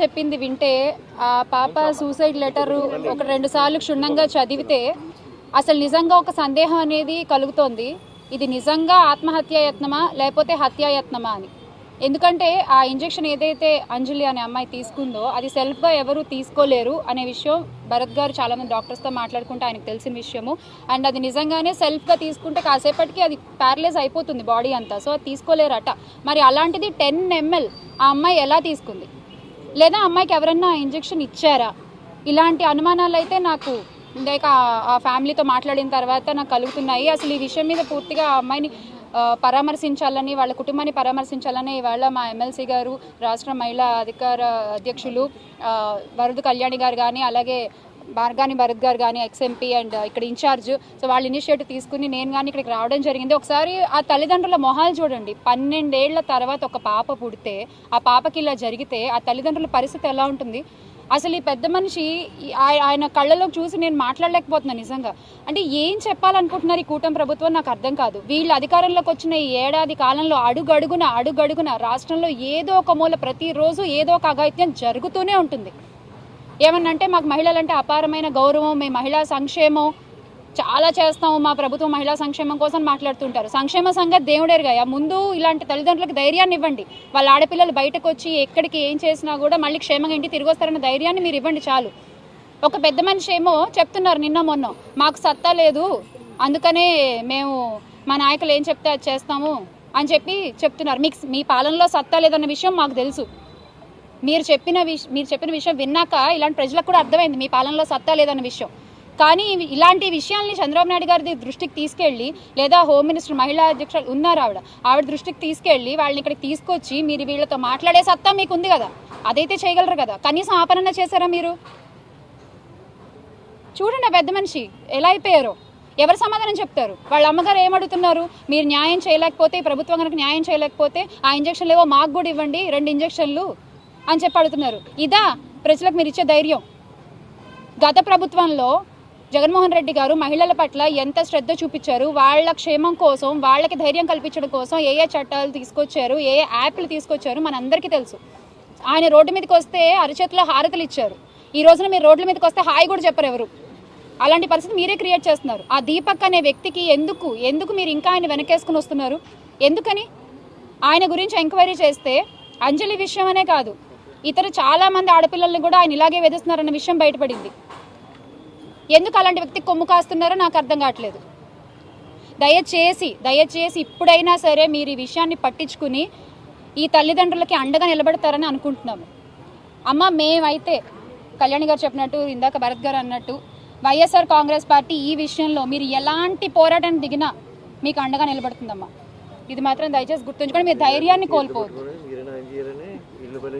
చెప్పింది వింటే ఆ పాప సూసైడ్ లెటర్ ఒక 2 సార్లు క్షుణ్ణంగా చదివితే అసలు నిజంగా ఒక సందేహం అనేది కలుగుతోంది. ఇది నిజంగా ఆత్మహత్యాయత్నమా లేకపోతే హత్యాయత్నమా అని. ఎందుకంటే ఆ ఇంజెక్షన్ ఏదైతే అంజలి అనే అమ్మాయి తీసుకుందో అది సెల్ఫ్గా ఎవరు తీసుకోలేరు అనే విషయం భరత్ గారు చాలామంది డాక్టర్స్తో మాట్లాడుకుంటే ఆయనకు తెలిసిన విషయము. అండ్ అది నిజంగానే సెల్ఫ్గా తీసుకుంటే కాసేపటికి అది ప్యారలైజ్ అయిపోతుంది బాడీ అంతా. సో అది తీసుకోలేరట. మరి అలాంటిది 10 ml ఆ అమ్మాయి ఎలా తీసుకుంది, లేదా అమ్మాయికి ఎవరన్నా ఇంజెక్షన్ ఇచ్చారా? ఇలాంటి అనుమానాలు అయితే నాకు ఇందాక ఆ ఫ్యామిలీతో మాట్లాడిన తర్వాత నాకు కలుగుతున్నాయి. అసలు ఈ విషయం మీద పూర్తిగా ఆ అమ్మాయిని పరామర్శించాలని, వాళ్ళ కుటుంబాన్ని పరామర్శించాలని ఇవాళ మా ఎమ్మెల్సీ గారు, రాష్ట్ర మహిళా అధ్యక్షులు వరద కళ్యాణి గారు కానీ, అలాగే మార్గాని భరత్ గారు కానీ, ఎక్స్ఎంపీ అండ్ ఇక్కడ ఇన్ఛార్జ్, సో వాళ్ళు ఇనిషియేటివ్ తీసుకుని నేను కానీ ఇక్కడికి రావడం జరిగింది. ఒకసారి ఆ తల్లిదండ్రుల మొహాలు చూడండి. 12 ఏళ్ల తర్వాత ఒక పాప పుడితే ఆ పాపకి ఇలా జరిగితే ఆ తల్లిదండ్రుల పరిస్థితి ఎలా ఉంటుంది? అసలు ఈ పెద్ద మనిషి ఆయన కళ్ళలో చూసి నేను మాట్లాడలేకపోతున్నాను నిజంగా. అంటే ఏం చెప్పాలనుకుంటున్నారు ఈ కూటమి ప్రభుత్వం నాకు అర్థం కాదు. వీళ్ళు అధికారంలోకి వచ్చిన ఈ ఏడాది కాలంలో అడుగడుగున రాష్ట్రంలో ఏదో ఒక మూల ప్రతిరోజు ఏదో ఒక అఘాయిత్యం జరుగుతూనే ఉంటుంది. ఏమన్నంటే మాకు మహిళలంటే అపారమైన గౌరవం, మేము మహిళా సంక్షేమం చాలా చేస్తాము, మా ప్రభుత్వం మహిళా సంక్షేమం కోసం మాట్లాడుతుంటారు. సంక్షేమ సంగతి దేవుడేరుగా. ముందు ఇలాంటి తల్లిదండ్రులకు ధైర్యాన్ని ఇవ్వండి. వాళ్ళ ఆడపిల్లలు బయటకు వచ్చి ఎక్కడికి ఏం చేసినా కూడా మళ్ళీ క్షేమంగా ఇంటికి తిరిగి వస్తారన్న ధైర్యాన్ని మీరు ఇవ్వండి చాలు. ఒక పెద్ద మనిషి ఏమో చెప్తున్నారు నిన్న మొన్న, మాకు సత్తా లేదు అందుకనే మేము మా నాయకులు ఏం చెప్తే అది చేస్తాము అని చెప్తున్నారు. మీ పాలనలో సత్తా లేదన్న విషయం మాకు తెలుసు. మీరు చెప్పిన విషయం విన్నాక ఇలాంటి ప్రజలకు కూడా అర్థమైంది మీ పాలనలో సత్తా లేదన్న విషయం. కానీ ఇలాంటి విషయాల్ని చంద్రబాబు నాయుడు గారి దృష్టికి తీసుకెళ్ళి, లేదా హోమ్ మినిస్టర్ మహిళా అధ్యక్షులు ఉన్నారు ఆవిడ దృష్టికి తీసుకెళ్ళి వాళ్ళని ఇక్కడికి తీసుకొచ్చి మీరు వీళ్ళతో మాట్లాడే సత్తా మీకు ఉంది కదా, అదైతే చేయగలరు కదా. కనీసం ఆపరణ చేశారా మీరు? చూడండి పెద్ద మనిషి ఎలా అయిపోయారో. ఎవరు సమాధానం చెప్తారు? వాళ్ళ అమ్మగారు ఏమడుగుతున్నారు? మీరు న్యాయం చేయలేకపోతే, ప్రభుత్వం కనుక న్యాయం చేయలేకపోతే ఆ ఇంజక్షన్లు ఏవో మాకు కూడా ఇవ్వండి, 2 ఇంజక్షన్లు అని చెప్పి అడుగుతున్నారు. ఇదా ప్రజలకు మీరు ఇచ్చే ధైర్యం? గత ప్రభుత్వంలో జగన్మోహన్ రెడ్డి గారు మహిళల పట్ల ఎంత శ్రద్ధ చూపించారు, వాళ్ళ క్షేమం కోసం, వాళ్ళకి ధైర్యం కల్పించడం కోసం ఏ చట్టాలు తీసుకొచ్చారు, ఏ యాప్లు తీసుకొచ్చారు మనందరికీ తెలుసు. ఆయన రోడ్డు మీదకి వస్తే అరచేతిలో హారతలు ఇచ్చారు. ఈ రోజున మీరు రోడ్ల మీదకి వస్తే హాయి కూడా చెప్పరు ఎవరు. అలాంటి పరిస్థితి మీరే క్రియేట్ చేస్తున్నారు. ఆ దీపక్ అనే వ్యక్తికి ఎందుకు మీరు ఇంకా ఆయన వెనకేసుకుని వస్తున్నారు? ఎందుకని? ఆయన గురించి ఎంక్వైరీ చేస్తే అంజలి విషయం అనే కాదు, ఇతర చాలా మంది ఆడపిల్లల్ని కూడా ఆయన ఇలాగే వేధిస్తున్నారన్న విషయం బయటపడింది. ఎందుకు అలాంటి వ్యక్తికి కొమ్ము కాస్తున్నారో నాకు అర్థం కావట్లేదు. దయచేసి ఇప్పుడైనా సరే మీరు ఈ విషయాన్ని పట్టించుకుని ఈ తల్లిదండ్రులకి అండగా నిలబడతారని అనుకుంటున్నాము. అమ్మ, మేమైతే కళ్యాణి గారు చెప్పినట్టు, ఇందాక భరత్ గారు అన్నట్టు, వైఎస్ఆర్ కాంగ్రెస్ పార్టీ ఈ విషయంలో మీరు ఎలాంటి పోరాటాన్ని దిగినా మీకు అండగా నిలబడుతుందమ్మా. ఇది మాత్రం దయచేసి గుర్తుంచుకొని మీరు ధైర్యాన్ని కోల్పోవద్దు.